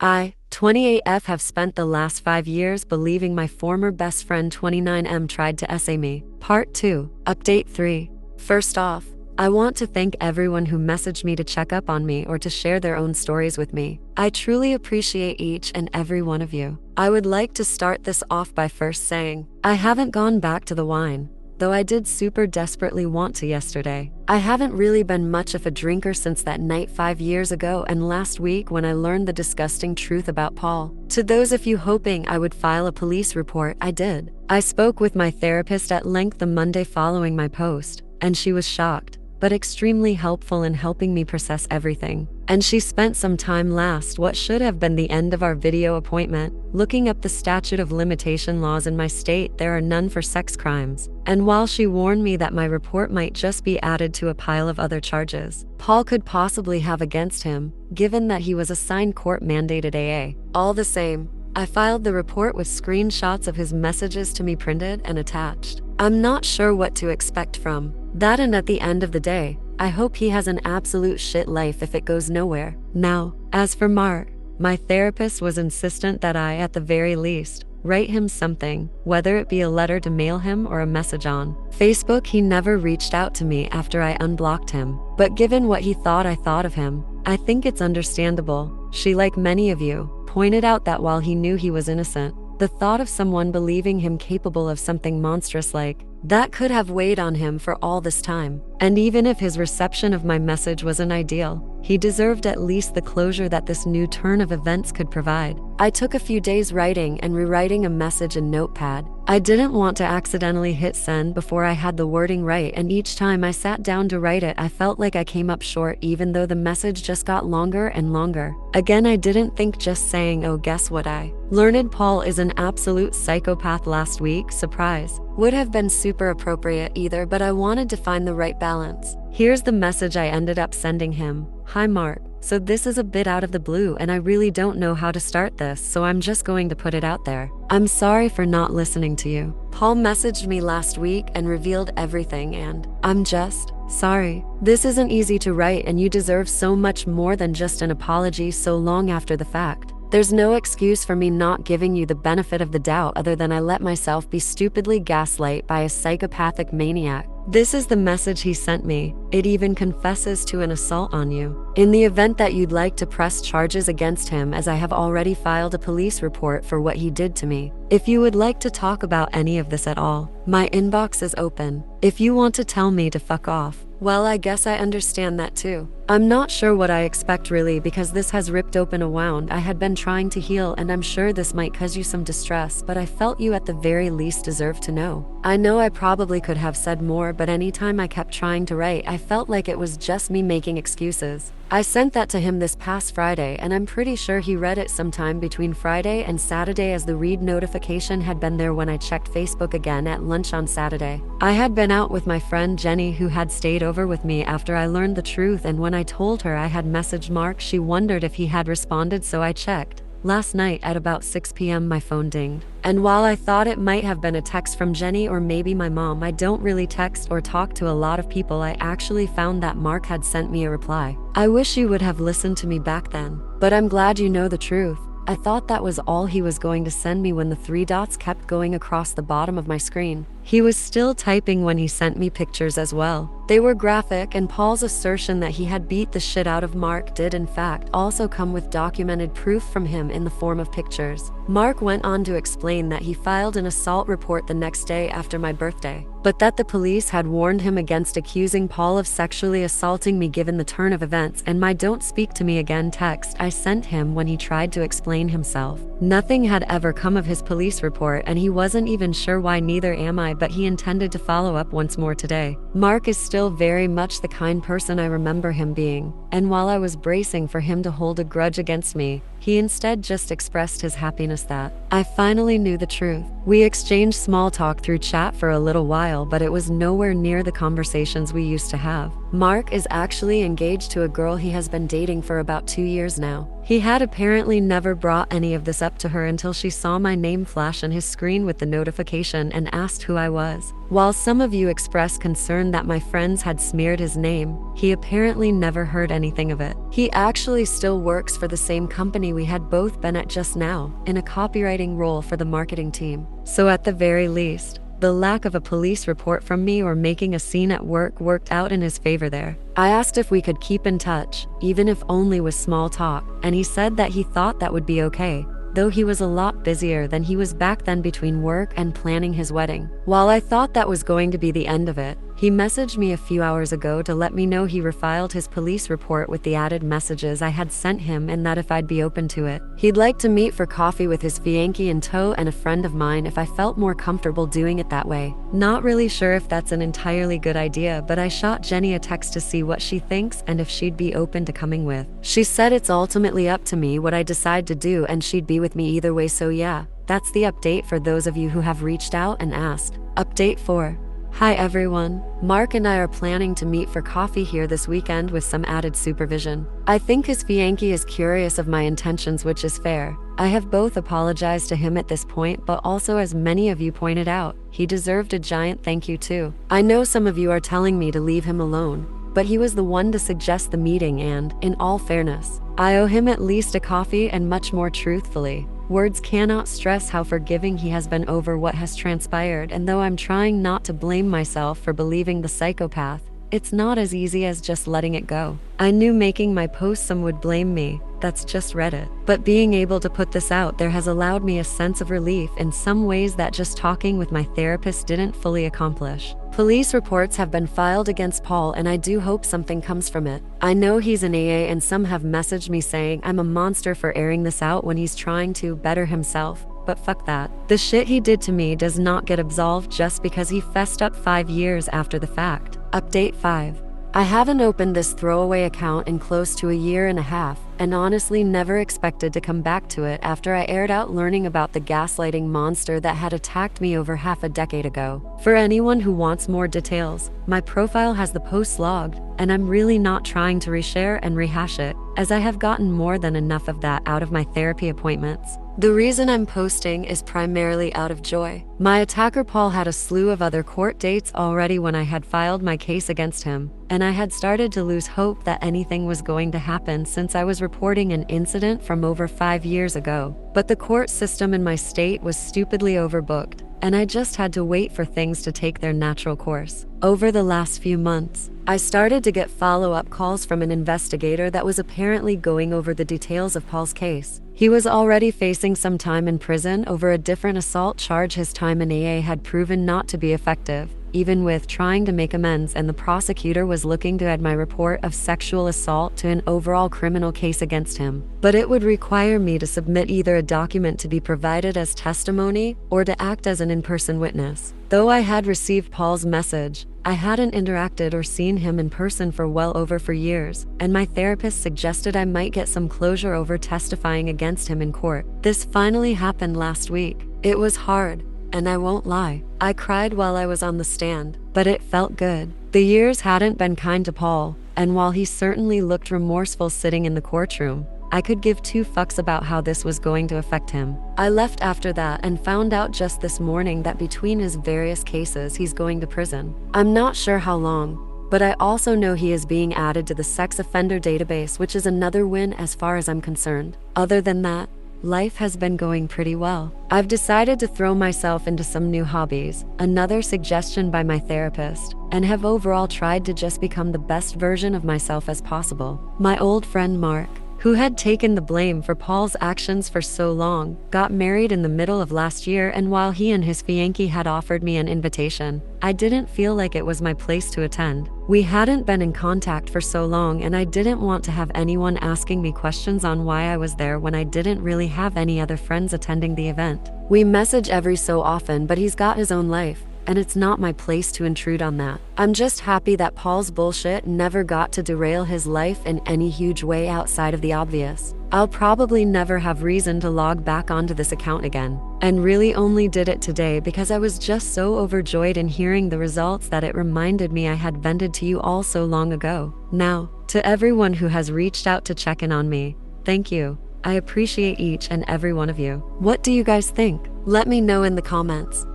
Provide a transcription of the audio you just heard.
I, 28F, have spent the last 5 years believing my former best friend 29M tried to essay me. Part 2, Update 3. First off, I want to thank everyone who messaged me to check up on me or to share their own stories with me. I truly appreciate each and every one of you. I would like to start this off by first saying, I haven't gone back to the wine, though I did super desperately want to yesterday. I haven't really been much of a drinker since that night 5 years ago and last week when I learned the disgusting truth about Paul. To those of you hoping I would file a police report, I did. I spoke with my therapist at length the Monday following my post, and she was shocked, but extremely helpful in helping me process everything. And she spent some time what should have been the end of our video appointment, looking up the statute of limitation laws in my state. There are none for sex crimes. And while she warned me that my report might just be added to a pile of other charges Paul could possibly have against him, given that he was assigned court-mandated AA. All the same, I filed the report with screenshots of his messages to me printed and attached. I'm not sure what to expect from that, and at the end of the day, I hope he has an absolute shit life if it goes nowhere. Now, as for Mark, my therapist was insistent that I, at the very least, write him something, whether it be a letter to mail him or a message on Facebook. He never reached out to me after I unblocked him, but given what he thought I thought of him, I think it's understandable. She, like many of you, pointed out that while he knew he was innocent, the thought of someone believing him capable of something monstrous like that could have weighed on him for all this time. And even if his reception of my message wasn't ideal, he deserved at least the closure that this new turn of events could provide. I took a few days writing and rewriting a message in Notepad. I didn't want to accidentally hit send before I had the wording right, and each time I sat down to write it, I felt like I came up short, even though the message just got longer and longer. Again, I didn't think just saying, "Oh, guess what, I learned Paul is an absolute psychopath last week," surprise, would have been super appropriate either, but I wanted to find the right balance. Here's the message I ended up sending him. Hi Mark, so this is a bit out of the blue and I really don't know how to start this, so I'm just going to put it out there. I'm sorry for not listening to you. Paul messaged me last week and revealed everything, and I'm just sorry. This isn't easy to write, and you deserve so much more than just an apology so long after the fact. There's no excuse for me not giving you the benefit of the doubt other than I let myself be stupidly gaslight by a psychopathic maniac. This is the message he sent me. It even confesses to an assault on you. In the event that you'd like to press charges against him, as I have already filed a police report for what he did to me. If you would like to talk about any of this at all, my inbox is open. If you want to tell me to fuck off, well, I guess I understand that too. I'm not sure what I expect really, because this has ripped open a wound I had been trying to heal, and I'm sure this might cause you some distress, but I felt you at the very least deserve to know. I know I probably could have said more, but anytime I kept trying to write, I felt like it was just me making excuses. I sent that to him this past Friday, and I'm pretty sure he read it sometime between Friday and Saturday, as the read notification had been there when I checked Facebook again at lunch on Saturday. I had been out with my friend Jenny, who had stayed over with me after I learned the truth, and when I told her I had messaged Mark, she wondered if he had responded, so I checked. Last night at about 6 p.m. my phone dinged. And while I thought it might have been a text from Jenny or maybe my mom, I don't really text or talk to a lot of people, I actually found that Mark had sent me a reply. I wish you would have listened to me back then, but I'm glad you know the truth. I thought that was all he was going to send me when the 3 dots kept going across the bottom of my screen. He was still typing when he sent me pictures as well. They were graphic, and Paul's assertion that he had beat the shit out of Mark did in fact also come with documented proof from him in the form of pictures. Mark went on to explain that he filed an assault report the next day after my birthday, but that the police had warned him against accusing Paul of sexually assaulting me given the turn of events and my "don't speak to me again" text I sent him when he tried to explain himself. Nothing had ever come of his police report, and he wasn't even sure why, neither am I, but he intended to follow up once more today. Mark is still very much the kind person I remember him being, and while I was bracing for him to hold a grudge against me, he instead just expressed his happiness that I finally knew the truth. We exchanged small talk through chat for a little while, but it was nowhere near the conversations we used to have. Mark is actually engaged to a girl he has been dating for about 2 years now. He had apparently never brought any of this up to her until she saw my name flash on his screen with the notification and asked who I was. While some of you expressed concern that my friends had smeared his name, he apparently never heard anything of it. He actually still works for the same company company we had both been at just now, in a copywriting role for the marketing team. So at the very least, the lack of a police report from me or making a scene at work worked out in his favor there. I asked if we could keep in touch, even if only with small talk, and he said that he thought that would be okay, though he was a lot busier than he was back then between work and planning his wedding. While I thought that was going to be the end of it, he messaged me a few hours ago to let me know he refiled his police report with the added messages I had sent him and that if I'd be open to it. He'd like to meet for coffee with his fiancée in tow and a friend of mine if I felt more comfortable doing it that way. Not really sure if that's an entirely good idea, but I shot Jenny a text to see what she thinks and if she'd be open to coming with. She said it's ultimately up to me what I decide to do and she'd be with me either way, so yeah, that's the update for those of you who have reached out and asked. Update 4. Hi everyone, Mark and I are planning to meet for coffee here this weekend with some added supervision. I think his fiancée is curious of my intentions, which is fair. I have both apologized to him at this point, but also, as many of you pointed out, he deserved a giant thank you too. I know some of you are telling me to leave him alone, but he was the one to suggest the meeting and, in all fairness, I owe him at least a coffee and much more. Truthfully, words cannot stress how forgiving he has been over what has transpired, and though I'm trying not to blame myself for believing the psychopath, it's not as easy as just letting it go. I knew making my post some would blame me, that's just Reddit. But being able to put this out there has allowed me a sense of relief in some ways that just talking with my therapist didn't fully accomplish. Police reports have been filed against Paul and I do hope something comes from it. I know he's an AA and some have messaged me saying I'm a monster for airing this out when he's trying to better himself. But fuck that. The shit he did to me does not get absolved just because he fessed up 5 years after the fact. Update 5. I haven't opened this throwaway account in close to a year and a half, and honestly never expected to come back to it after I aired out learning about the gaslighting monster that had attacked me over half a decade ago. For anyone who wants more details, my profile has the posts logged, and I'm really not trying to reshare and rehash it, as I have gotten more than enough of that out of my therapy appointments. The reason I'm posting is primarily out of joy. My attacker Paul had a slew of other court dates already when I had filed my case against him, and I had started to lose hope that anything was going to happen since I was reporting an incident from over 5 years ago. But the court system in my state was stupidly overbooked, and I just had to wait for things to take their natural course. Over the last few months, I started to get follow-up calls from an investigator that was apparently going over the details of Paul's case. He was already facing some time in prison over a different assault charge. His time in AA had proven not to be effective, even with trying to make amends, and the prosecutor was looking to add my report of sexual assault to an overall criminal case against him. But it would require me to submit either a document to be provided as testimony or to act as an in-person witness. Though I had received Paul's message, I hadn't interacted or seen him in person for well over 4 years, and my therapist suggested I might get some closure over testifying against him in court. This finally happened last week. It was hard, and I won't lie, I cried while I was on the stand, but it felt good. The years hadn't been kind to Paul, and while he certainly looked remorseful sitting in the courtroom, I could give 2 fucks about how this was going to affect him. I left after that and found out just this morning that between his various cases he's going to prison. I'm not sure how long, but I also know he is being added to the sex offender database, which is another win as far as I'm concerned. Other than that, life has been going pretty well. I've decided to throw myself into some new hobbies, another suggestion by my therapist, and have overall tried to just become the best version of myself as possible. My old friend Mark, who had taken the blame for Paul's actions for so long, got married in the middle of last year, and while he and his fiancée had offered me an invitation, I didn't feel like it was my place to attend. We hadn't been in contact for so long, and I didn't want to have anyone asking me questions on why I was there when I didn't really have any other friends attending the event. We message every so often, but he's got his own life, and it's not my place to intrude on that. I'm just happy that Paul's bullshit never got to derail his life in any huge way outside of the obvious. I'll probably never have reason to log back onto this account again, and really only did it today because I was just so overjoyed in hearing the results that it reminded me I had vented to you all so long ago. Now, to everyone who has reached out to check in on me, thank you. I appreciate each and every one of you. What do you guys think? Let me know in the comments.